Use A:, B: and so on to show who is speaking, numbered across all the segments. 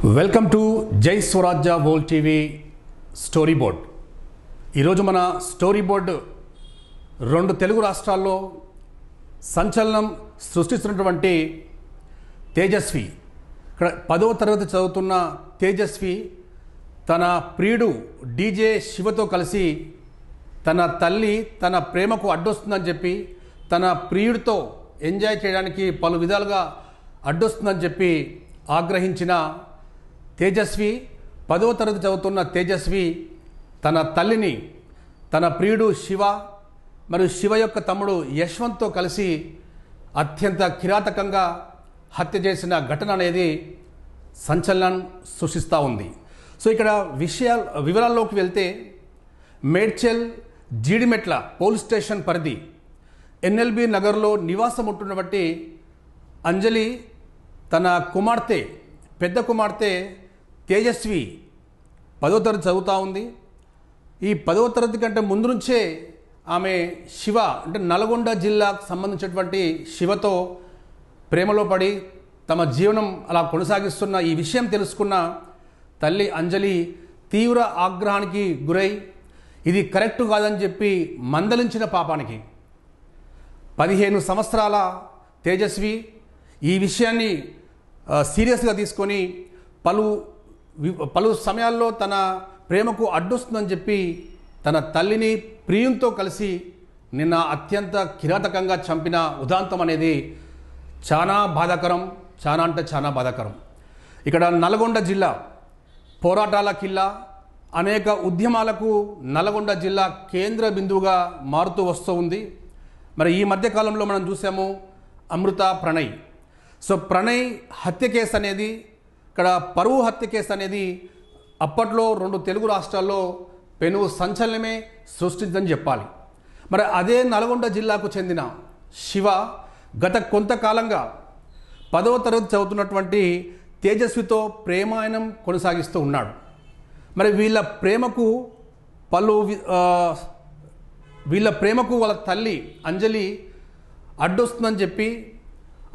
A: Welcome to జై స్వరాజ్య world TV story board. ఈరోజు మన స్టోరీ బోర్డ్ రెండు తెలుగు రాష్ట్రాల్లో సంచలనం సృష్టిస్తున్నటువంటి తేజస్వి, ఇక్కడ 10వ తరగతి చదువుతున్న తేజస్వి తన ప్రియుడు డీజే శివతో కలిసి తన తల్లి తన ప్రేమకు అడ్డొస్తుందని చెప్పి తన ప్రియుడితో ఎంజాయ్ చేయడానికి పలు విధాలుగా అడ్డొస్తుందని చెప్పి ఆగ్రహించిన తేజస్వి, 10వ తరగతి చదువుతున్న తేజస్వి తన తల్లిని తన ప్రియుడు శివ మరియు శివ యొక్క తమ్ముడు యశ్వంత్తో కలిసి అత్యంత కిరాతకంగా హత్య చేసిన ఘటన అనేది సంచలనం సృష్టిస్తూ ఉంది. సో ఇక్కడ వివరాల్లోకి వెళ్తే మేడ్చల్ జీడిమెట్ల పోలీస్ స్టేషన్ పరిధి ఎన్ఎల్బి నగర్లో నివాసం ఉంటున్నటువంటి అంజలి తన కుమార్తె పెద్ద కుమార్తె తేజస్వి 10వ తరగతి చదువుతూ ఉంది. ఈ 10వ తరగతి కంటే ముందు నుంచే ఆమె శివ అంటే నల్గొండ జిల్లాకు సంబంధించినటువంటి శివతో ప్రేమలో పడి తమ జీవనం అలా కొనసాగిస్తున్న ఈ విషయం తెలుసుకున్న తల్లి అంజలి తీవ్ర ఆగ్రహానికి గురై ఇది కరెక్ట్ కాదని చెప్పి మందలించిన పాపానికి 15 సంవత్సరాల తేజస్వి ఈ విషయాన్ని సీరియస్గా తీసుకొని పలు సమయాల్లో తన ప్రేమకు అడ్డొస్తుందని చెప్పి తన తల్లిని ప్రియునితో కలిసి నిన్న అత్యంత కిరాతకంగా చంపిన ఉదాంతం అనేది చాలా బాధాకరం, చాలా బాధాకరం. ఇక్కడ నల్గొండ జిల్లా పోరాటాల కిల్లా, అనేక ఉద్యమాలకు నల్గొండ జిల్లా కేంద్ర బిందువుగా మారుతూ వస్తూ ఉంది. మరి ఈ మధ్యకాలంలో మనం చూసాము అమృత ప్రణయ్. సో ప్రణయ్ హత్య కేసు అనేది, ఇక్కడ పరువు హత్య కేసు అనేది అప్పట్లో రెండు తెలుగు రాష్ట్రాల్లో పెను సంచలనమే సృష్టిందని చెప్పాలి. మరి అదే నల్గొండ జిల్లాకు చెందిన శివ గత కొంతకాలంగా 10వ తరగతి చదువుతున్నటువంటి తేజస్వితో ప్రేమాయణం కొనసాగిస్తూ ఉన్నాడు. మరి వీళ్ళ ప్రేమకు వాళ్ళ తల్లి అంజలి అడ్డొస్తుందని చెప్పి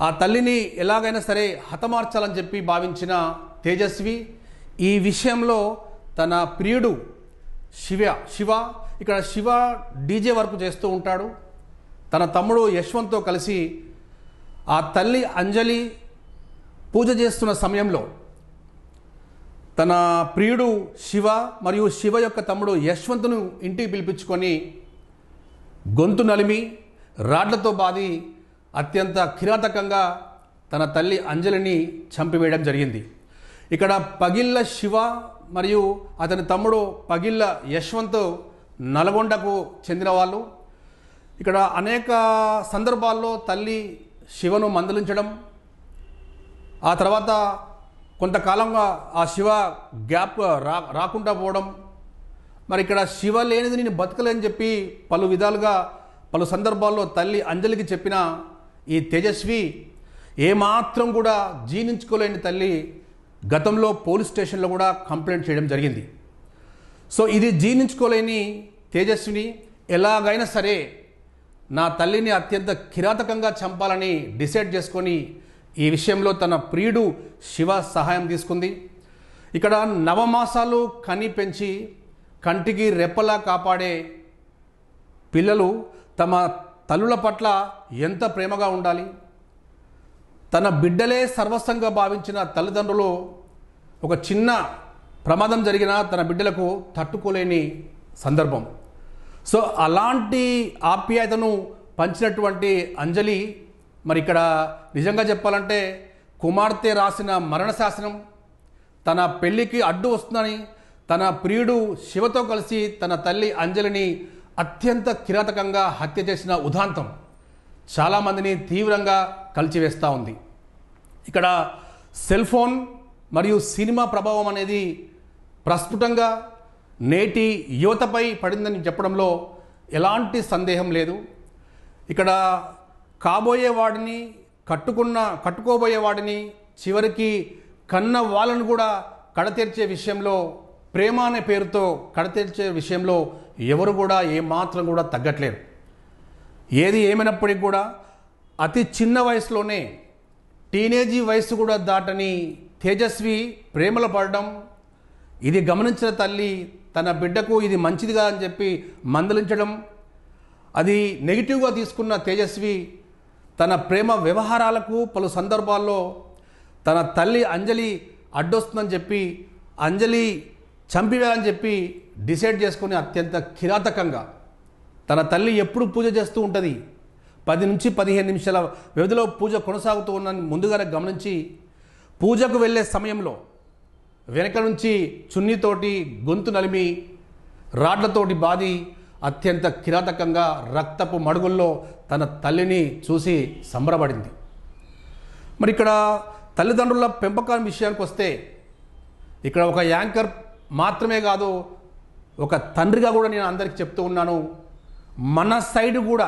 A: ఆ తల్లిని ఎలాగైనా సరే హతమార్చాలని చెప్పి భావించిన తేజస్వి ఈ విషయంలో తన ప్రియుడు శివ ఇక్కడ శివ డీజే వర్క్ చేస్తూ ఉంటాడు. తన తమ్ముడు యశ్వంత్తో కలిసి ఆ తల్లి అంజలి పూజ చేస్తున్న సమయంలో తన ప్రియుడు శివ మరియు శివ యొక్క తమ్ముడు యశ్వంత్ను ఇంటికి పిలిపించుకొని గొంతు నలిమి రాడ్లతో బాది అత్యంత కిరాతకంగా తన తల్లి అంజలిని చంపివేయడం జరిగింది. ఇక్కడ పగిళ్ళ శివ మరియు అతని తమ్ముడు పగిళ్ళ యశ్వంత్ నల్గొండకు చెందిన వాళ్ళు. ఇక్కడ అనేక సందర్భాల్లో తల్లి శివను మందలించడం, ఆ తర్వాత కొంతకాలంగా ఆ శివ గ్యాప్ రాకుండా పోవడం, మరి ఇక్కడ శివ లేనిది నేను బతకలేని చెప్పి పలు విధాలుగా పలు సందర్భాల్లో తల్లి అంజలికి చెప్పిన ఈ తేజస్వి ఏమాత్రం కూడా జీర్ణించుకోలేని తల్లి గతంలో పోలీస్ స్టేషన్లో కూడా కంప్లైంట్ చేయడం జరిగింది. సో ఇది జీర్ణించుకోలేని తేజస్విని ఎలాగైనా సరే నా తల్లిని అత్యంత కిరాతకంగా చంపాలని డిసైడ్ చేసుకొని ఈ విషయంలో తన ప్రియుడు శివ సహాయం తీసుకుంది. ఇక్కడ నవమాసాలు కని పెంచి కంటికి రెప్పలా కాపాడే పిల్లలు తమ తల్లుల పట్ల ఎంత ప్రేమగా ఉండాలి. తన బిడ్డలే సర్వస్వంగా భావించిన తల్లిదండ్రులు ఒక చిన్న ప్రమాదం జరిగినా తన బిడ్డలకు తట్టుకోలేని సందర్భం. సో అలాంటి ఆప్యాయతను పంచినటువంటి అంజలి మరి ఇక్కడ నిజంగా చెప్పాలంటే కుమార్తె రాసిన మరణ శాసనం తన పెళ్లికి అడ్డు వస్తుందని తన ప్రియుడు శివతో కలిసి తన తల్లి అంజలిని అత్యంత కిరాతకంగా హత్య చేసిన ఉదాంతం చాలామందిని తీవ్రంగా కలిచివేస్తూ ఉంది. ఇక్కడ సెల్ ఫోన్ మరియు సినిమా ప్రభావం అనేది ప్రస్ఫుటంగా నేటి యువతపై పడిందని చెప్పడంలో ఎలాంటి సందేహం లేదు. ఇక్కడ కాబోయేవాడిని కట్టుకోబోయేవాడిని చివరికి కన్న వాళ్ళను కూడా కడతీర్చే విషయంలో, ప్రేమ అనే పేరుతో కడతీర్చే విషయంలో ఎవరు కూడా ఏమాత్రం కూడా తగ్గట్లేరు. ఏది ఏమైనప్పటికీ కూడా అతి చిన్న వయసులోనే టీనేజీ వయసు కూడా దాటని తేజస్వి ప్రేమలో పడడం, ఇది గమనించిన తల్లి తన బిడ్డకు ఇది మంచిదిగా అని చెప్పి మందలించడం, అది నెగిటివ్గా తీసుకున్న తేజస్వి తన ప్రేమ వ్యవహారాలకు పలు సందర్భాల్లో తన తల్లి అంజలి అడ్డొస్తుందని చెప్పి అంజలి చంపివేయాలని చెప్పి డిసైడ్ చేసుకుని అత్యంత కిరాతకంగా తన తల్లి ఎప్పుడు పూజ చేస్తూ ఉంటుంది, 10 నుంచి 15 నిమిషాల వ్యవధిలో పూజ కొనసాగుతూ ఉన్నని ముందుగానే గమనించి పూజకు వెళ్ళే సమయంలో వెనక నుంచి చున్నీతోటి గొంతు నలిమి రాడ్లతోటి బాది అత్యంత కిరాతకంగా రక్తపు మడుగుల్లో తన తల్లిని చూసి సంబరపడింది. మరి ఇక్కడ తల్లిదండ్రుల పెంపకం విషయానికి వస్తే ఇక్కడ ఒక యాంకర్ మాత్రమే కాదు, ఒక తండ్రిగా కూడా నేను అందరికీ చెప్తూ ఉన్నాను, మన సైడ్ కూడా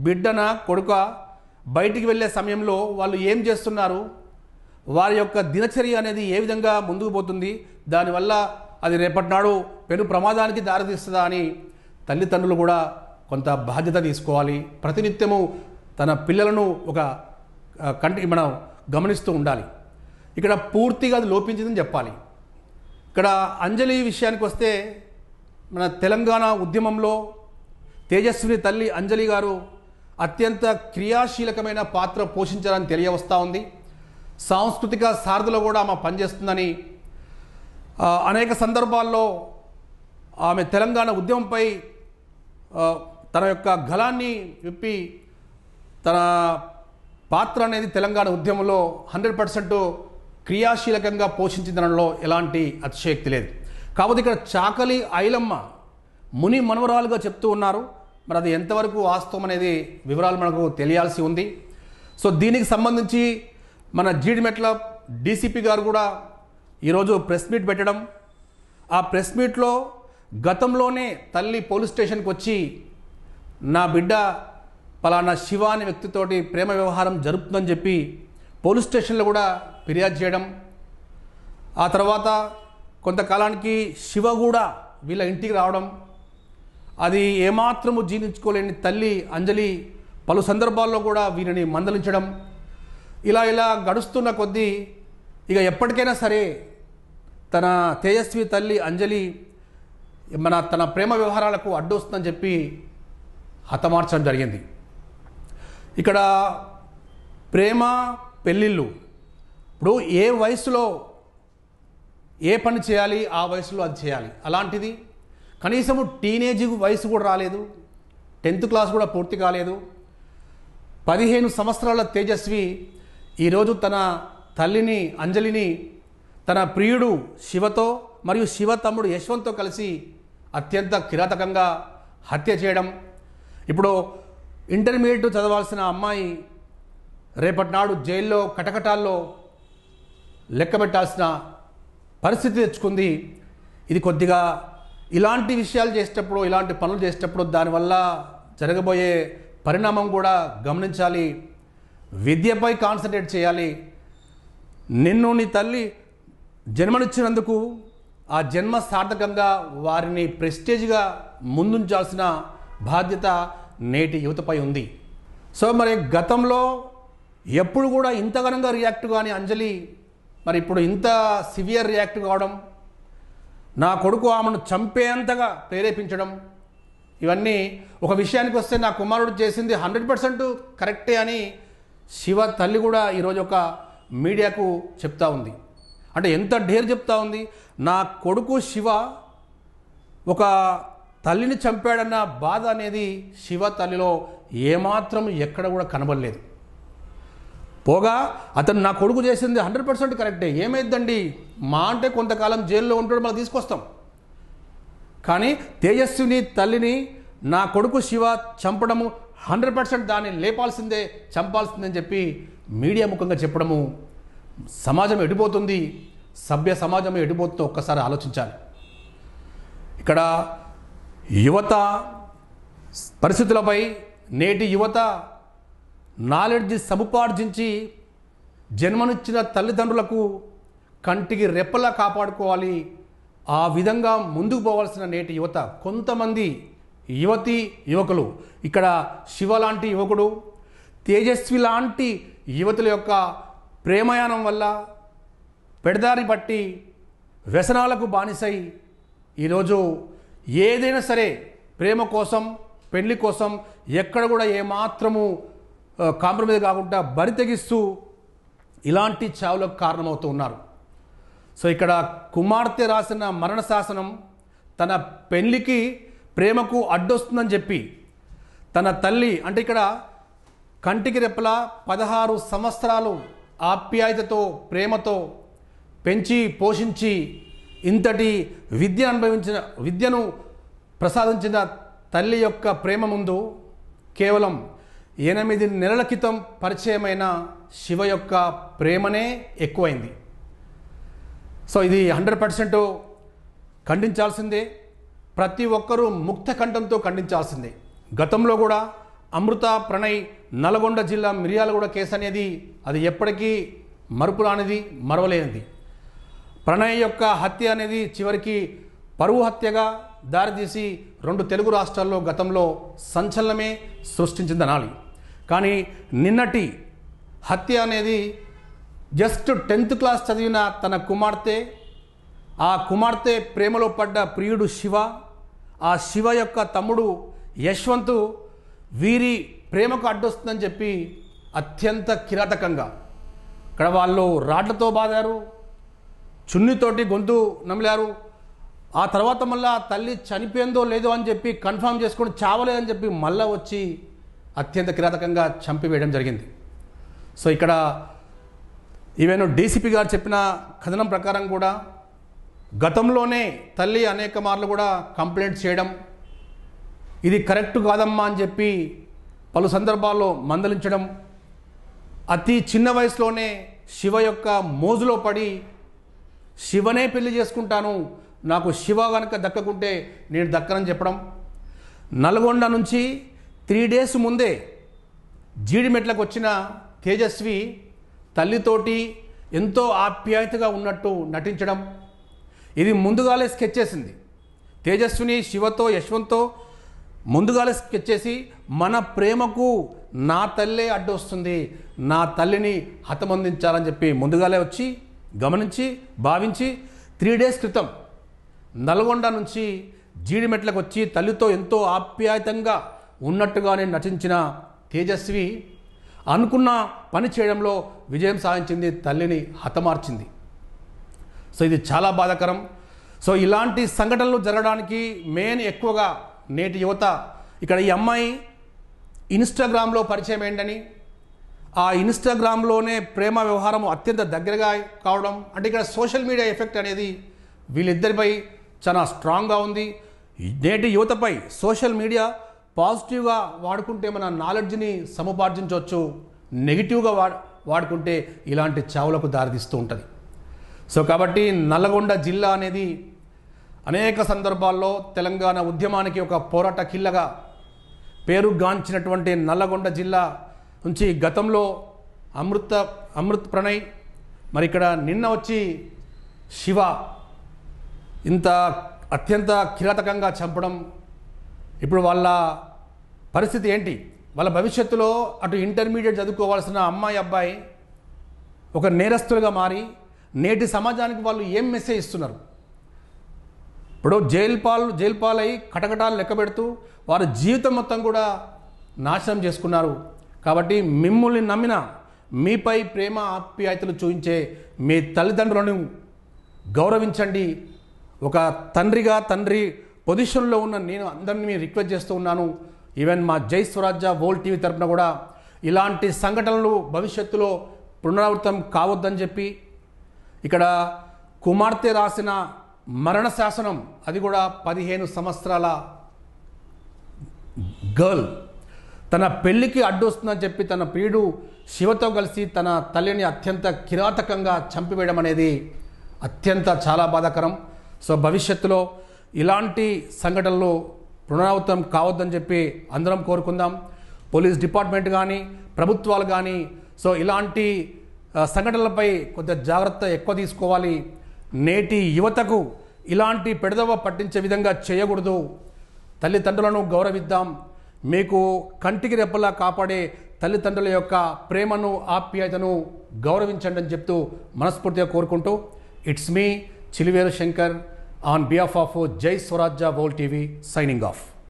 A: బిడ్డన కొడుక బయటికి వెళ్ళే సమయంలో వాళ్ళు ఏం చేస్తున్నారు, వారి యొక్క దినచర్య అనేది ఏ విధంగా ముందుకు పోతుంది, దానివల్ల అది రేపటి నాడు పెను ప్రమాదానికి దారితీస్తుందా అని తల్లిదండ్రులు కూడా కొంత బాధ్యత తీసుకోవాలి. ప్రతినిత్యము తన పిల్లలను ఒక కంటికి మనం గమనిస్తూ ఉండాలి. ఇక్కడ పూర్తిగా అది లోపించిందని చెప్పాలి. ఇక్కడ అంజలి విషయానికి వస్తే మన తెలంగాణ ఉద్యమంలో తేజస్విని తల్లి అంజలి గారు అత్యంత క్రియాశీలకమైన పాత్ర పోషించాలని తెలియవస్తూ ఉంది. సాంస్కృతిక సారథిలో కూడా ఆమె పనిచేస్తుందని అనేక సందర్భాల్లో ఆమె తెలంగాణ ఉద్యమంపై తన యొక్క గళాన్ని విప్పి తన పాత్ర అనేది తెలంగాణ ఉద్యమంలో 100% క్రియాశీలకంగా పోషించడంలో ఎలాంటి అతిశయోక్తి లేదు. కాబట్టి ఇక్కడ చాకలి ఐలమ్మ ముని మనవరాలుగా చెప్తూ ఉన్నారు. మరి అది ఎంతవరకు వాస్తవం అనేది వివరాలు మనకు తెలియాల్సి ఉంది. సో దీనికి సంబంధించి మన జీడిమెట్ల డీసీపీ గారు కూడా ఈరోజు ప్రెస్ మీట్ పెట్టడం, ఆ ప్రెస్ మీట్లో గతంలోనే తల్లి పోలీస్ స్టేషన్కి వచ్చి నా బిడ్డ పలానా శివ అనే వ్యక్తితోటి ప్రేమ వ్యవహారం జరుపుతుందని చెప్పి పోలీస్ స్టేషన్లో కూడా ఫిర్యాదు చేయడం, ఆ తర్వాత కొంతకాలానికి శివ కూడా వీళ్ళ ఇంటికి రావడం, అది ఏమాత్రము జీర్ణించుకోలేని తల్లి అంజలి పలు సందర్భాల్లో కూడా వీరిని మందలించడం, ఇలా గడుస్తున్న కొద్దీ ఇక ఎప్పటికైనా సరే తన తేజస్వి తల్లి అంజలి తన ప్రేమ వ్యవహారాలకు అడ్డొస్తుందని చెప్పి హతమార్చడం జరిగింది. ఇక్కడ ప్రేమ పెళ్ళిళ్ళు ఇప్పుడు ఏ వయసులో ఏ పని చేయాలి ఆ వయసులో అది చేయాలి. అలాంటిది కనీసము టీనేజ్ వయసు కూడా రాలేదు, 10th క్లాస్ కూడా పూర్తి కాలేదు. 15 సంవత్సరాల తేజస్వి ఈరోజు తన తల్లిని అంజలిని తన ప్రియుడు శివతో మరియు శివ తమ్ముడు యశ్వంత్తో కలిసి అత్యంత కిరాతకంగా హత్య చేయడం. ఇప్పుడు ఇంటర్మీడియట్ చదవాల్సిన అమ్మాయి రేపటి నాడు జైల్లో కటకటాల్లో లెక్క పెట్టాల్సిన పరిస్థితి తెచ్చుకుంది. ఇది కొద్దిగా ఇలాంటి విషయాలు చేసేటప్పుడు, ఇలాంటి పనులు చేసేటప్పుడు దానివల్ల జరగబోయే పరిణామం కూడా గమనించాలి. విద్యపై కాన్సన్ట్రేట్ చేయాలి. నిన్ను నీ తల్లి జన్మనిచ్చినందుకు ఆ జన్మ సార్థకంగా వారిని ప్రెస్టేజ్గా ముందుంచాల్సిన బాధ్యత నేటి యువతపై ఉంది. సో మరి గతంలో ఎప్పుడు కూడా ఇంతగానంగా రియాక్ట్ కానీ అంజలి మరి ఇప్పుడు ఇంత సివియర్ రియాక్ట్ కావడం, నా కొడుకు ఆమెను చంపేంతగా ప్రేరేపించడం, ఇవన్నీ ఒక విషయానికి వస్తే నా కుమారుడు చేసింది 100% కరెక్టే అని శివ తల్లి కూడా ఈరోజు ఒక మీడియాకు చెప్తా ఉంది. అంటే ఎంత డేర్ చెప్తా ఉంది. నా కొడుకు శివ ఒక తల్లిని చంపాడన్న బాధ అనేది శివ తల్లిలో ఏమాత్రం ఎక్కడ కూడా కనబడలేదు. పోగా అతను నా కొడుకు చేసింది 100% కరెక్టే, ఏమైందండి మా అంటే కొంతకాలం జైల్లో ఉంటాడు, మనం తీసుకొస్తాం. కానీ తేజస్విని తల్లిని నా కొడుకు శివ చంపడము 100% దాన్ని లేపాల్సిందే, చంపాల్సిందే అని చెప్పి మీడియా ముఖంగా చెప్పడము సమాజం ఎడిపోతుంది, సభ్య సమాజం ఎడిపోతుందో ఒక్కసారి ఆలోచించాలి. ఇక్కడ యువత పరిస్థితులపై నేటి యువత నాలెడ్జ్ సముపార్జించి జన్మనిచ్చిన తల్లిదండ్రులకు కంటికి రెప్పలా కాపాడుకోవాలి. ఆ విధంగా ముందుకు పోవాల్సిన నేటి యువత. కొంతమంది యువతి యువకులు, ఇక్కడ శివ లాంటి యువకుడు, తేజస్వి లాంటి యువతుల యొక్క ప్రేమయానం వల్ల పెడదారి పట్టి వ్యసనాలకు బానిసై ఈరోజు ఏదైనా సరే ప్రేమ కోసం పెళ్లి కోసం ఎక్కడ కూడా ఏమాత్రము కాంప్రమైజ్ కాకుండా బరి తెగిస్తూ ఇలాంటి చావులకు కారణమవుతూ ఉన్నారు. సో ఇక్కడ కుమార్తె రాసిన మరణ శాసనం తన పెళ్లికి ప్రేమకు అడ్డొస్తుందని చెప్పి తన తల్లి అంటే ఇక్కడ కంటికి రెప్పలా 16 సంవత్సరాలు ఆప్యాయతతో ప్రేమతో పెంచి పోషించి ఇంతటి విద్యను ప్రసాదించిన తల్లి యొక్క ప్రేమ ముందు కేవలం 8 నెలల క్రితం పరిచయమైన శివ యొక్క ప్రేమనే ఎక్కువైంది. సో ఇది 100% ఖండించాల్సిందే. ప్రతి ఒక్కరూ ముక్త కంఠంతో ఖండించాల్సిందే. గతంలో కూడా అమృత ప్రణయ్ నల్గొండ జిల్లా మిర్యాలగూడ కేసు అనేది అది ఎప్పటికీ మరుపురానిది, మరవలేనిది. ప్రణయ్ యొక్క హత్య అనేది చివరికి పరువు హత్యగా దారితీసి 2 తెలుగు రాష్ట్రాల్లో గతంలో సంచలనమే సృష్టించిందనాలి. కానీ నిన్నటి హత్య అనేది జస్ట్ 10th క్లాస్ చదివిన తన కుమార్తె, ఆ కుమార్తె ప్రేమలో పడ్డ ప్రియుడు శివ, ఆ శివ యొక్క తమ్ముడు యశ్వంత్ వీరి ప్రేమకు అడ్డొస్తుందని చెప్పి అత్యంత కిరాతకంగా ఇక్కడ వాళ్ళు రాడ్లతో బాదారు, చున్నితోటి గొంతు నమిలారు. ఆ తర్వాత మళ్ళీ తల్లి చనిపోయిందో లేదో అని చెప్పి కన్ఫర్మ్ చేసుకొని చావలేదని చెప్పి మళ్ళీ వచ్చి అత్యంత కిరాతకంగా చంపివేయడం జరిగింది. సో ఇక్కడ ఈవెన్ డీసీపీ గారు చెప్పిన కథనం ప్రకారం కూడా గతంలోనే తల్లి అనేక మార్లు కూడా కంప్లైంట్ చేయడం, ఇది కరెక్ట్ కాదమ్మా అని చెప్పి పలు సందర్భాల్లో మందలించడం, అతి చిన్న వయసులోనే శివ యొక్క మోజులో పడి శివనే పెళ్లి చేసుకుంటాను, నాకు శివ కనుక దక్కకుంటే నేను దక్కనని చెప్పడం, నల్గొండ నుంచి 3 days ముందే జీడిమెట్లకు వచ్చిన తేజస్వి తల్లితోటి ఎంతో ఆప్యాయతగా ఉన్నట్టు నటించడం, ఇది ముందుగాలే స్కెచ్ చేసింది. తేజస్విని శివతో యశ్వంత్తో ముందుగాలే స్కెచ్ చేసి మన ప్రేమకు నా తల్లే అడ్డొస్తుంది, నా తల్లిని హతమందించాలని చెప్పి ముందుగాలే వచ్చి గమనించి భావించి 3 days క్రితం నల్గొండ నుంచి జీడిమెట్లకు వచ్చి తల్లితో ఎంతో ఆప్యాయతంగా ఉన్నట్టుగానే నటించిన తేజస్వి అనుకున్న పని చేయడంలో విజయం సాధించింది, తల్లిని హతమార్చింది. సో ఇది చాలా బాధాకరం. సో ఇలాంటి సంఘటనలు జరగడానికి మెయిన్ ఎక్కువగా నేటి యువత ఇక్కడ ఈ అమ్మాయి ఇన్స్టాగ్రామ్లో పరిచయం ఏంటని, ఆ ఇన్స్టాగ్రామ్లోనే ప్రేమ వ్యవహారం అత్యంత దగ్గరగా కావడం, అంటే ఇక్కడ సోషల్ మీడియా ఎఫెక్ట్ అనేది వీళ్ళిద్దరిపై చాలా స్ట్రాంగ్గా ఉంది. నేటి యువతపై సోషల్ మీడియా పాజిటివ్గా వాడుకుంటే మన నాలెడ్జ్ని సముపార్జించవచ్చు, నెగిటివ్గా వాడుకుంటే ఇలాంటి చావులకు దారితీస్తూ ఉంటుంది. సో కాబట్టి నల్గొండ జిల్లా అనేది అనేక సందర్భాల్లో తెలంగాణ ఉద్యమానికి ఒక పోరాట కిల్లగా పేరుగాంచినటువంటి నల్లగొండ జిల్లా నుంచి గతంలో అమృత్ ప్రణయ్, మరి ఇక్కడ నిన్న వచ్చి శివ ఇంత అత్యంత కిరాతకంగా చంపడం, ఇప్పుడు వాళ్ళ పరిస్థితి ఏంటి? వాళ్ళ భవిష్యత్తులో అటు ఇంటర్మీడియట్ చదువుకోవాల్సిన అమ్మాయి అబ్బాయి ఒక నేరస్తులుగా మారి నేటి సమాజానికి వాళ్ళు ఏం మెసేజ్ ఇస్తున్నారు? ఇప్పుడు జైలు పాలై కటకటాలు లెక్క పెడుతూ వారి జీవితం మొత్తం కూడా నాశనం చేసుకున్నారు. కాబట్టి మిమ్మల్ని నమ్మిన మీపై ప్రేమ ఆప్యాయతలు చూపించే మీ తల్లిదండ్రులను గౌరవించండి. ఒక తండ్రి పొజిషన్లో ఉన్న నేను అందరినీ రిక్వెస్ట్ చేస్తూ ఉన్నాను. ఈవెన్ మా జై స్వరాజ్య వరల్డ్ టీవీ తరఫున కూడా ఇలాంటి సంఘటనలు భవిష్యత్తులో పునరావృతం కావద్దని చెప్పి ఇక్కడ కుమార్తె రాసిన మరణ శాసనం, అది కూడా 15 సంవత్సరాల గర్ల్ తన పెళ్లికి అడ్డొస్తుందని చెప్పి తన ప్రియుడు శివతో కలిసి తన తల్లిని అత్యంత కిరాతకంగా చంపివేయడం అనేది అత్యంత చాలా బాధాకరం. సో భవిష్యత్తులో ఇలాంటి సంఘటనలు పునరావృతం కావద్దని చెప్పి అందరం కోరుకుందాం. పోలీస్ డిపార్ట్మెంట్ కానీ ప్రభుత్వాలు కానీ సో ఇలాంటి సంఘటనలపై కొంత జాగ్రత్త ఎక్కువ తీసుకోవాలి. నేటి యువతకు ఇలాంటి పెడదవ పట్టించే విధంగా చేయకూడదు. తల్లిదండ్రులను గౌరవిద్దాం. మీకు కంటికి రెప్పలా కాపాడే తల్లిదండ్రుల యొక్క ప్రేమను ఆప్యాయతను గౌరవించండి అని చెప్తూ మనస్ఫూర్తిగా కోరుకుంటూ it's me Chiliveru Shankar on behalf of జై స్వరాజ్య వరల్డ్ టీవీ సైనింగ్ ఆఫ్.